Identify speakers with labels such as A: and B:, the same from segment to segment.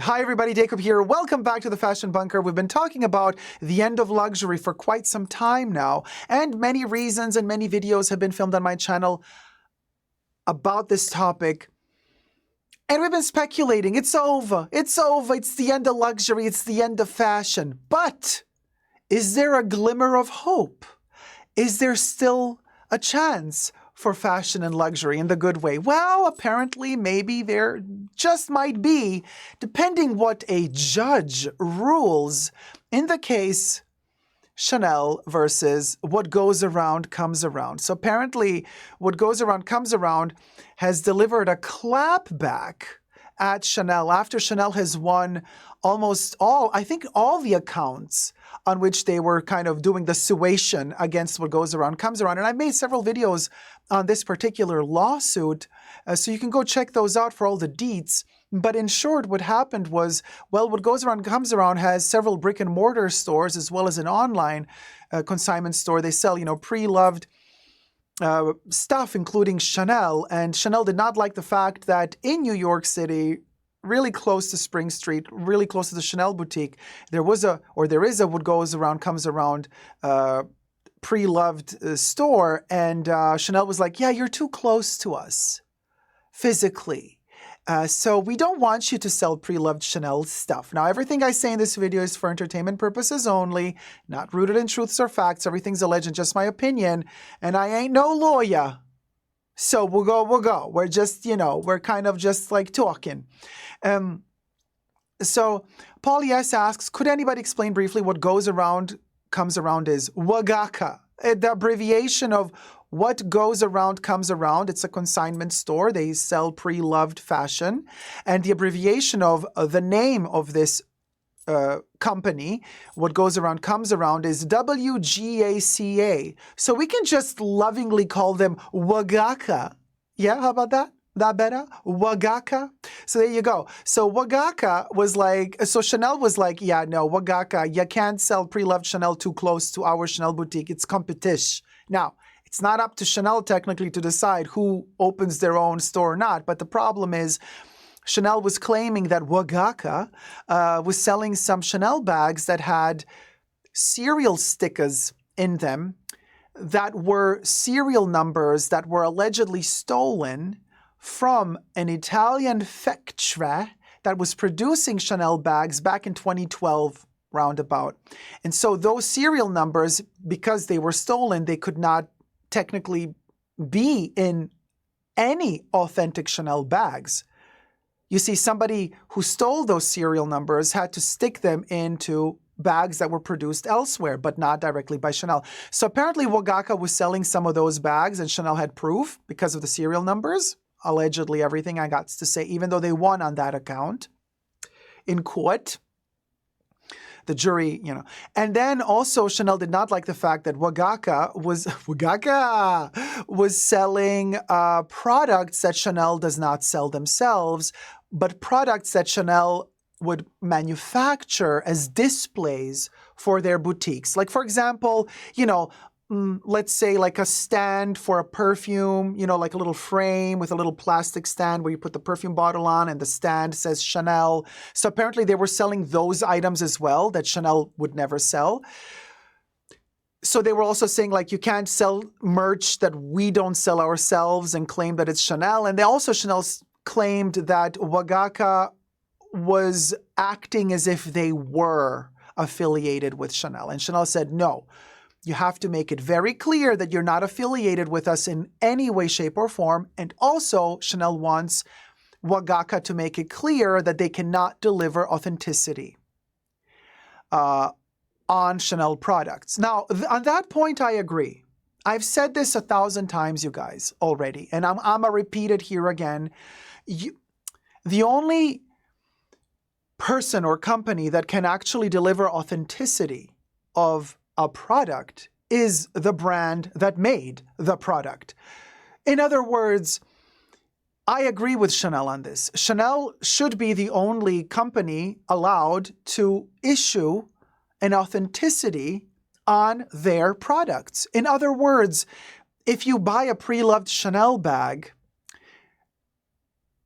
A: Hi everybody, Dacob here. Welcome back to the Fashion Bunker. We've been talking about the end of luxury for quite some time now, and many reasons and many videos have been filmed on my channel about this topic. And we've been speculating, it's over, it's the end of luxury, it's the end of fashion. But is there a glimmer of hope? Is there still a chance for fashion and luxury in the good way? Well, apparently, maybe there just might be, depending what a judge rules in the case Chanel versus What Goes Around Comes Around. So apparently, What Goes Around Comes Around has delivered a clapback at Chanel after Chanel has won almost all, I think all the accounts on which they were kind of doing the suation against What Goes Around Comes Around. And I've made several videos on this particular lawsuit, so you can go check those out for all the deets. But in short, what happened was, well, What Goes Around Comes Around has several brick and mortar stores as well as an online consignment store. They sell, pre-loved stuff, including Chanel. And Chanel did not like the fact that in New York City, really close to Spring Street, really close to the Chanel boutique, there is a What Goes Around Comes Around pre-loved store. And Chanel was like, yeah, you're too close to us physically. So we don't want you to sell pre-loved Chanel stuff. Now, everything I say in this video is for entertainment purposes only, not rooted in truths or facts. Everything's alleged and just my opinion. And I ain't no lawyer. So we'll go. We're just, we're kind of just like talking. So Paul Yes asks, could anybody explain briefly what goes around comes around is? WGACA, the abbreviation of What Goes Around Comes Around. It's a consignment store. They sell pre-loved fashion. And the abbreviation of the name of this company, What Goes Around Comes Around, is WGACA. So we can just lovingly call them WGACA. Yeah, how about that? That better? WGACA. So there you go. So WGACA was like, so Chanel was like, yeah, no, WGACA, you can't sell pre-loved Chanel too close to our Chanel boutique. It's competition. Now, it's not up to Chanel technically to decide who opens their own store or not. But the problem is, Chanel was claiming that WGACA was selling some Chanel bags that had serial stickers in them that were serial numbers that were allegedly stolen from an Italian factory that was producing Chanel bags back in 2012 roundabout. And so those serial numbers, because they were stolen, they could not technically be in any authentic Chanel bags. You see, somebody who stole those serial numbers had to stick them into bags that were produced elsewhere, but not directly by Chanel. So apparently WGACA was selling some of those bags and Chanel had proof because of the serial numbers. Allegedly, everything I got to say, even though they won on that account in court. The jury, And then also Chanel did not like the fact that WGACA was selling products that Chanel does not sell themselves, but products that Chanel would manufacture as displays for their boutiques. Like, for example, let's say like a stand for a perfume, like a little frame with a little plastic stand where you put the perfume bottle on and the stand says Chanel. So apparently they were selling those items as well that Chanel would never sell. So they were also saying like, you can't sell merch that we don't sell ourselves and claim that it's Chanel. And Chanel claimed that WGACA was acting as if they were affiliated with Chanel. And Chanel said, no. You have to make it very clear that you're not affiliated with us in any way, shape, or form. And also, Chanel wants WGACA to make it clear that they cannot deliver authenticity on Chanel products. Now, on that point, I agree. I've said this 1,000 times, you guys, already. And I'm going to repeat it here again. The only person or company that can actually deliver authenticity of a product is the brand that made the product. In other words, I agree with Chanel on this. Chanel should be the only company allowed to issue an authenticity on their products. In other words, if you buy a pre-loved Chanel bag,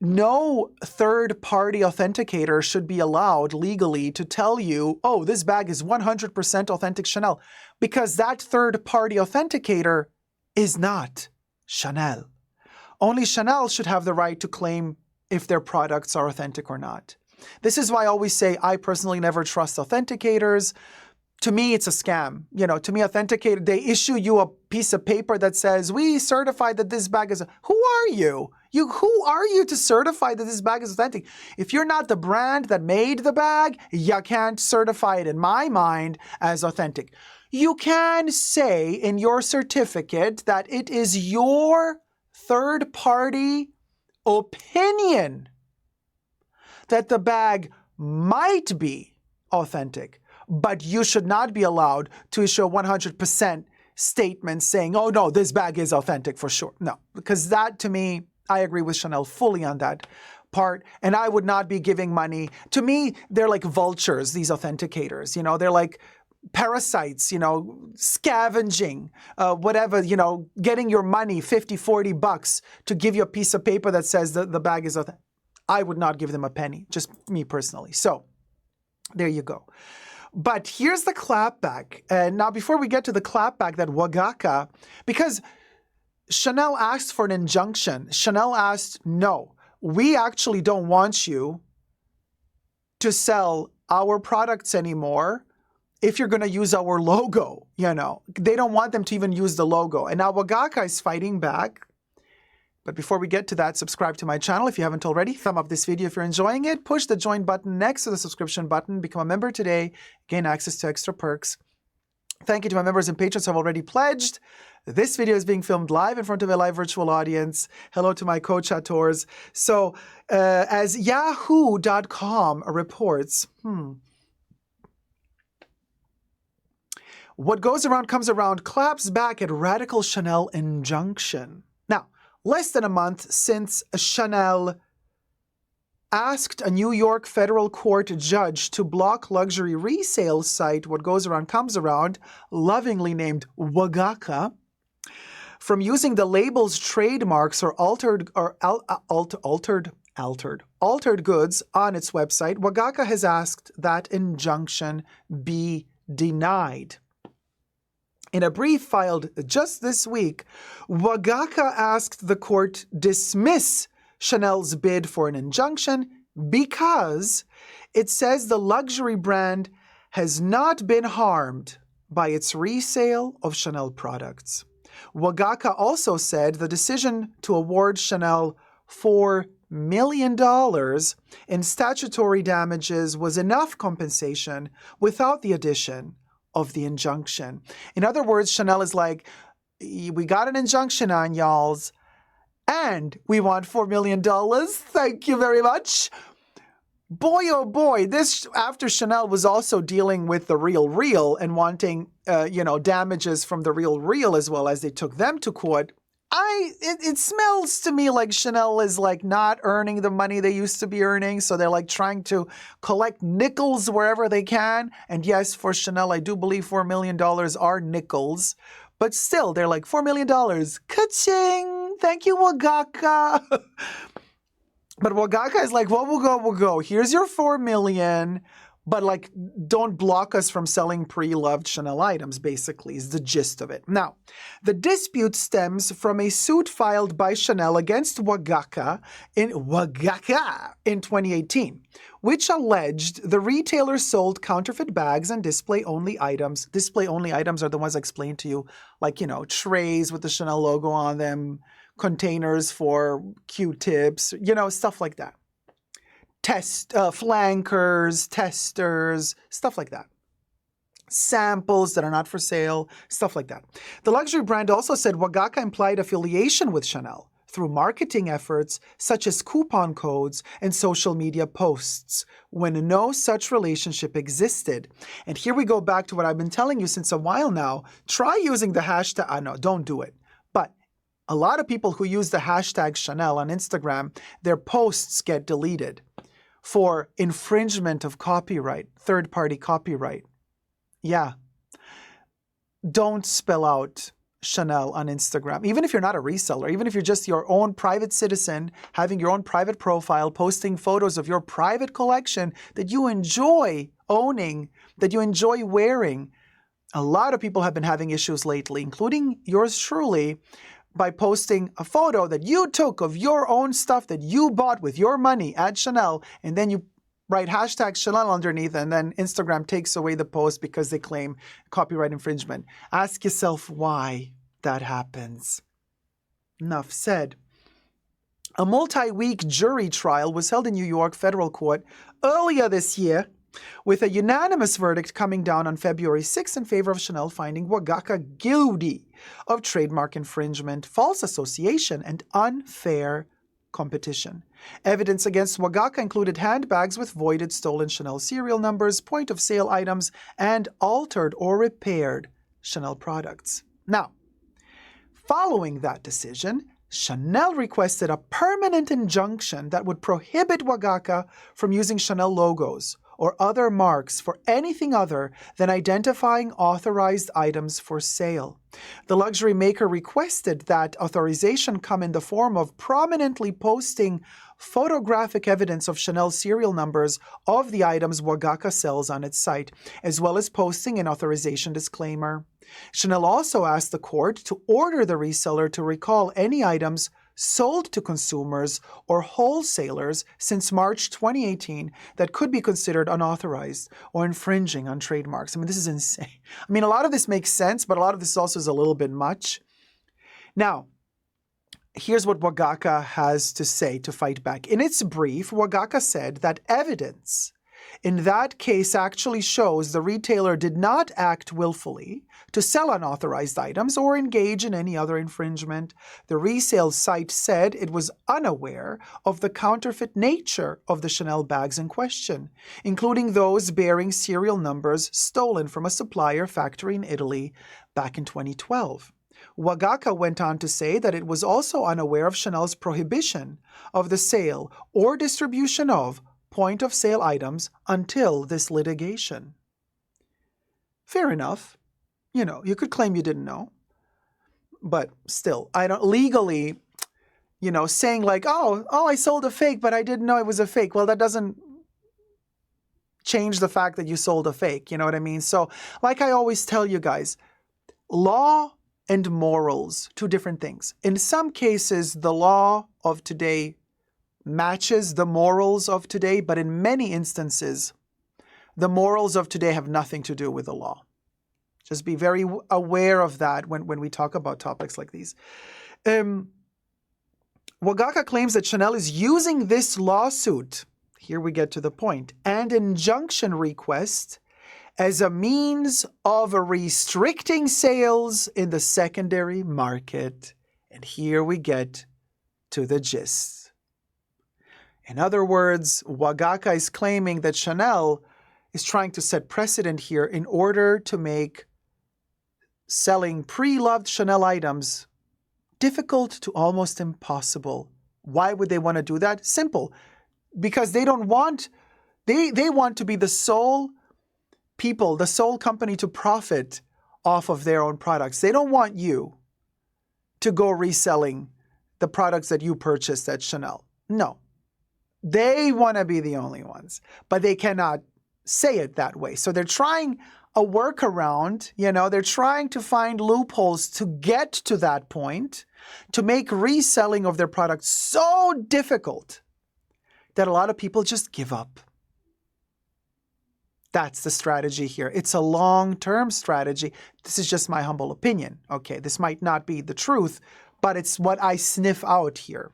A: no third-party authenticator should be allowed legally to tell you, oh, this bag is 100% authentic Chanel, because that third-party authenticator is not Chanel. Only Chanel should have the right to claim if their products are authentic or not. This is why I always say I personally never trust authenticators. To me, it's a scam. You know, to me, authenticator, they issue you a piece of paper that says, we certify that this bag is, who are you? Who are you to certify that this bag is authentic? If you're not the brand that made the bag, you can't certify it in my mind as authentic. You can say in your certificate that it is your third-party opinion that the bag might be authentic, but you should not be allowed to issue a 100% statement saying, oh no, this bag is authentic for sure. No, because that, to me, I agree with Chanel fully on that part, and I would not be giving money. To me, they're like vultures, these authenticators, you know, they're like parasites, you know, scavenging, whatever, you know, getting your money, 50, 40 bucks to give you a piece of paper that says that the bag is authentic. I would not give them a penny, just me personally. So there you go. But here's the clapback. And now before we get to the clapback that WGACA, because Chanel asked for an injunction, Chanel asked, no, we actually don't want you to sell our products anymore if you're going to use our logo, you know. They don't want them to even use the logo. And now WGACA is fighting back. But before we get to that, subscribe to my channel if you haven't already. Thumb up this video if you're enjoying it. Push the join button next to the subscription button. Become a member today. Gain access to extra perks. Thank you to my members and patrons who have already pledged. This video is being filmed live in front of a live virtual audience. Hello to my co-chattors. So, as Yahoo.com reports, what goes around comes around claps back at radical Chanel injunction. Now, less than a month since Chanel asked a New York federal court judge to block luxury resale site What Goes Around Comes Around, lovingly named WGACA, from using the label's trademarks or altered goods on its website, WGACA has asked that injunction be denied. In a brief filed just this week, WGACA asked the court dismiss Chanel's bid for an injunction because it says the luxury brand has not been harmed by its resale of Chanel products. WGACA also said the decision to award Chanel $4 million in statutory damages was enough compensation without the addition of the injunction. In other words, Chanel is like, we got an injunction on y'all's, and we want $4 million. Thank you very much. Boy, oh boy, this after Chanel was also dealing with the Real and wanting, damages from the Real as well as they took them to court. It smells to me like Chanel is like not earning the money they used to be earning. So they're like trying to collect nickels wherever they can. And yes, for Chanel, I do believe $4 million are nickels. But still, they're like, $4 million. Ka-ching! Thank you, WGACA. But WGACA is like, well, we'll go. Here's your $4 million. But like, don't block us from selling pre-loved Chanel items, basically, is the gist of it. Now, the dispute stems from a suit filed by Chanel against WGACA in 2018, which alleged the retailer sold counterfeit bags and display-only items. Display-only items are the ones I explained to you, like, trays with the Chanel logo on them, containers for Q-tips, stuff like that. Flankers, testers, stuff like that. Samples that are not for sale, stuff like that. The luxury brand also said WGACA implied affiliation with Chanel through marketing efforts such as coupon codes and social media posts when no such relationship existed. And here we go back to what I've been telling you since a while now. Try using the hashtag, no, don't do it. But a lot of people who use the hashtag Chanel on Instagram, their posts get deleted for infringement of copyright, third-party copyright. Yeah. Don't spell out Chanel on Instagram, even if you're not a reseller, even if you're just your own private citizen, having your own private profile, posting photos of your private collection that you enjoy owning, that you enjoy wearing. A lot of people have been having issues lately, including yours truly, by posting a photo that you took of your own stuff that you bought with your money at Chanel, and then you write hashtag Chanel underneath, and then Instagram takes away the post because they claim copyright infringement. Ask yourself why that happens. Enough said. A multi-week jury trial was held in New York federal court earlier this year, with a unanimous verdict coming down on February 6 in favor of Chanel, finding WGACA guilty of trademark infringement, false association, and unfair competition. Evidence against WGACA included handbags with voided, stolen Chanel serial numbers, point-of-sale items, and altered or repaired Chanel products. Now, following that decision, Chanel requested a permanent injunction that would prohibit WGACA from using Chanel logos or other marks for anything other than identifying authorized items for sale. The luxury maker requested that authorization come in the form of prominently posting photographic evidence of Chanel serial numbers of the items WGACA sells on its site, as well as posting an authorization disclaimer. Chanel also asked the court to order the reseller to recall any items sold to consumers or wholesalers since March 2018 that could be considered unauthorized or infringing on trademarks. I mean, this is insane. I mean, a lot of this makes sense, but a lot of this also is a little bit much. Now, here's what WGACA has to say to fight back. In its brief, WGACA said that evidence in that case actually shows the retailer did not act willfully to sell unauthorized items or engage in any other infringement. The resale site said it was unaware of the counterfeit nature of the Chanel bags in question, including those bearing serial numbers stolen from a supplier factory in Italy back in 2012. WGACA went on to say that it was also unaware of Chanel's prohibition of the sale or distribution of point-of-sale items until this litigation. Fair enough. You know, you could claim you didn't know. But still, I don't legally, you know, saying like, oh, I sold a fake, but I didn't know it was a fake. Well, that doesn't change the fact that you sold a fake. You know what I mean? So like I always tell you guys, law and morals, two different things. In some cases, the law of today matches the morals of today, but in many instances, the morals of today have nothing to do with the law. Just be very aware of that when we talk about topics like these. WGACA claims that Chanel is using this lawsuit, here we get to the point, and injunction request as a means of restricting sales in the secondary market. And here we get to the gist. In other words, WGACA is claiming that Chanel is trying to set precedent here in order to make selling pre-loved Chanel items difficult to almost impossible. Why would they want to do that? Simple. Because they don't want, they want to be the sole people, the sole company to profit off of their own products. They don't want you to go reselling the products that you purchased at Chanel. No. They want to be the only ones, but they cannot say it that way. So they're trying a workaround, you know, they're trying to find loopholes to get to that point, to make reselling of their products so difficult that a lot of people just give up. That's the strategy here. It's a long-term strategy. This is just my humble opinion. Okay, this might not be the truth, but it's what I sniff out here.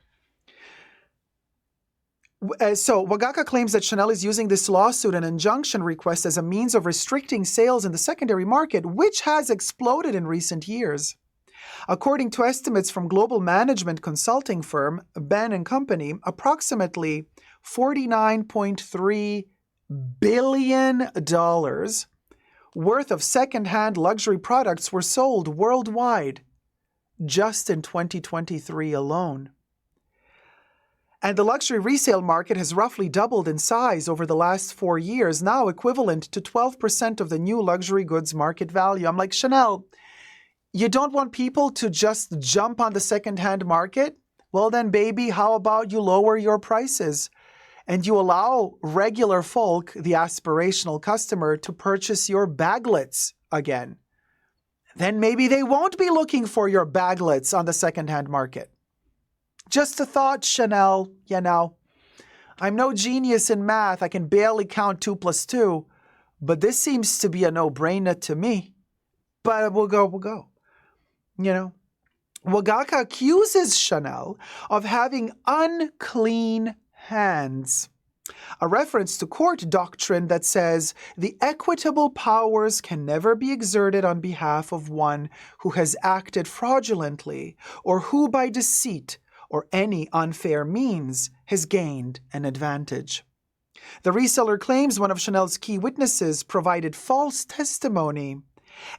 A: So WGACA claims that Chanel is using this lawsuit and injunction request as a means of restricting sales in the secondary market, which has exploded in recent years. According to estimates from global management consulting firm Ben & Company, approximately $49.3 billion worth of second-hand luxury products were sold worldwide just in 2023 alone. And the luxury resale market has roughly doubled in size over the last 4 years, now equivalent to 12% of the new luxury goods market value. I'm like, Chanel, You don't want people to just jump on the secondhand market? Well then, baby, how about you lower your prices and you allow regular folk, the aspirational customer, to purchase your baglets again? Then maybe they won't be looking for your baglets on the secondhand market. Just a thought, Chanel, you know. I'm no genius in math. I can barely count 2 plus 2, but this seems to be a no-brainer to me. But we'll go. You know, WGACA accuses Chanel of having unclean hands, a reference to court doctrine that says the equitable powers can never be exerted on behalf of one who has acted fraudulently or who by deceit or any unfair means has gained an advantage. The reseller claims one of Chanel's key witnesses provided false testimony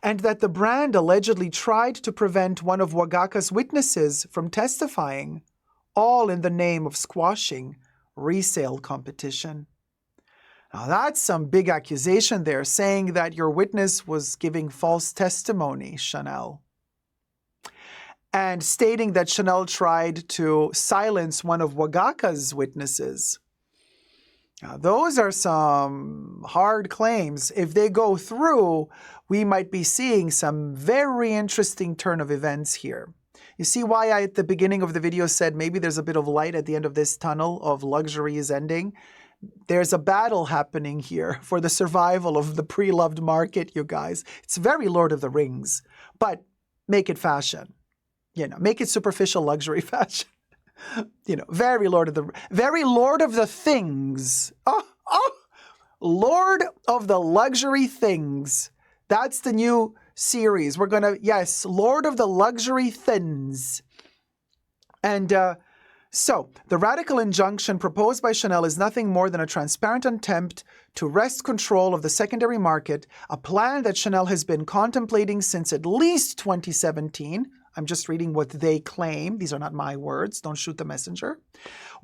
A: and that the brand allegedly tried to prevent one of WGACA's witnesses from testifying, all in the name of squashing resale competition. Now that's some big accusation there, saying that your witness was giving false testimony, Chanel. And stating that Chanel tried to silence one of WGACA's witnesses. Now, those are some hard claims. If they go through, we might be seeing some very interesting turn of events here. You see why I, at the beginning of the video, said maybe there's a bit of light at the end of this tunnel of luxury is ending? There's a battle happening here for the survival of the pre-loved market, you guys. It's very Lord of the Rings, but make it fashion. You know, make it superficial luxury fashion. You know, very Lord of the Things. Lord of the Luxury Things. That's the new series. We're going to, yes, Lord of the Luxury Thins. And so, the radical injunction proposed by Chanel is nothing more than a transparent attempt to wrest control of the secondary market, a plan that Chanel has been contemplating since at least 2017. I'm just reading what they claim. These are not my words. Don't shoot the messenger.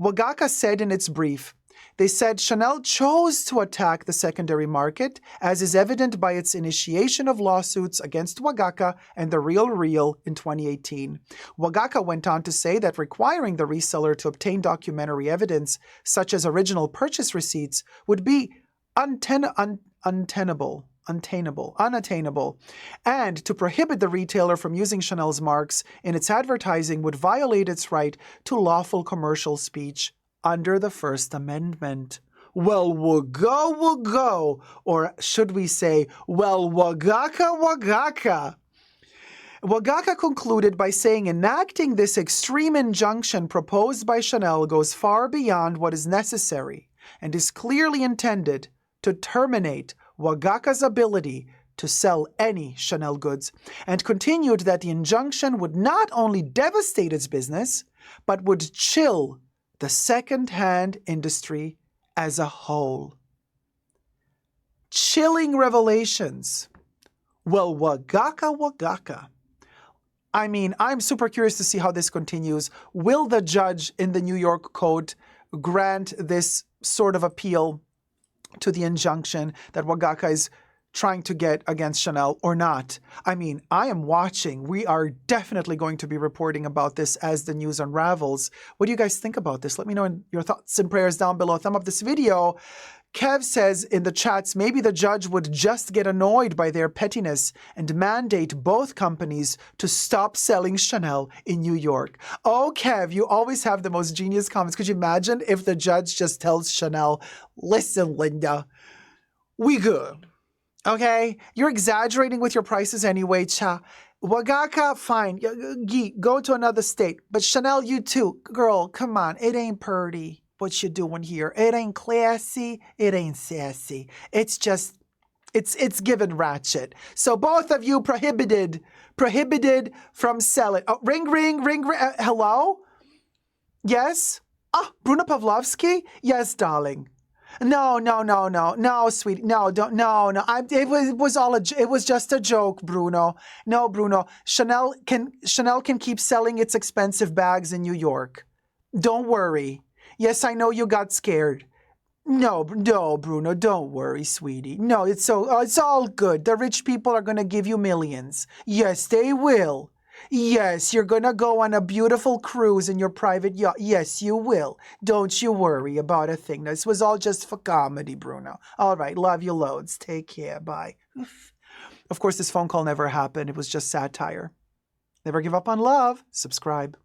A: WGACA said in its brief, they said Chanel chose to attack the secondary market, as is evident by its initiation of lawsuits against WGACA and The Real in 2018. WGACA went on to say that requiring the reseller to obtain documentary evidence, such as original purchase receipts, would be unattainable, and to prohibit the retailer from using Chanel's marks in its advertising would violate its right to lawful commercial speech under the First Amendment. Well, we'll go, or should we say, well, WGACA. WGACA concluded by saying enacting this extreme injunction proposed by Chanel goes far beyond what is necessary and is clearly intended to terminate WGACA's ability to sell any Chanel goods, and continued that the injunction would not only devastate its business, but would chill the second-hand industry as a whole. Chilling revelations. Well, WGACA. I mean, I'm super curious to see how this continues. Will the judge in the New York court grant this sort of appeal to the injunction that WGACA is trying to get against Chanel or not? I mean, I am watching. We are definitely going to be reporting about this as the news unravels. What do you guys think about this? Let me know in your thoughts and prayers down below. Thumb up this video. Kev says in the chats, maybe the judge would just get annoyed by their pettiness and mandate both companies to stop selling Chanel in New York. Oh, Kev, you always have the most genius comments. Could you imagine if the judge just tells Chanel, listen, Linda, we good. Okay? You're exaggerating with your prices anyway, cha. WGACA, fine. Go to another state. But Chanel, you too. Girl, come on. It ain't pretty what you're doing here. It ain't classy. It ain't sassy. It's just, it's given ratchet. So both of you prohibited from selling. Oh, ring. Hello? Yes? Ah, Bruno Pavlovsky? Yes, darling. No, sweetie. No, don't. No. It was just a joke, Bruno. No, Bruno. Chanel can keep selling its expensive bags in New York. Don't worry. Yes, I know you got scared. No, no, Bruno, don't worry, sweetie. No, it's all good. The rich people are gonna give you millions. Yes, they will. Yes, you're gonna go on a beautiful cruise in your private yacht. Yes, you will. Don't you worry about a thing. This was all just for comedy, Bruno. All right, love you loads. Take care. Bye. Of course, this phone call never happened. It was just satire. Never give up on love. Subscribe.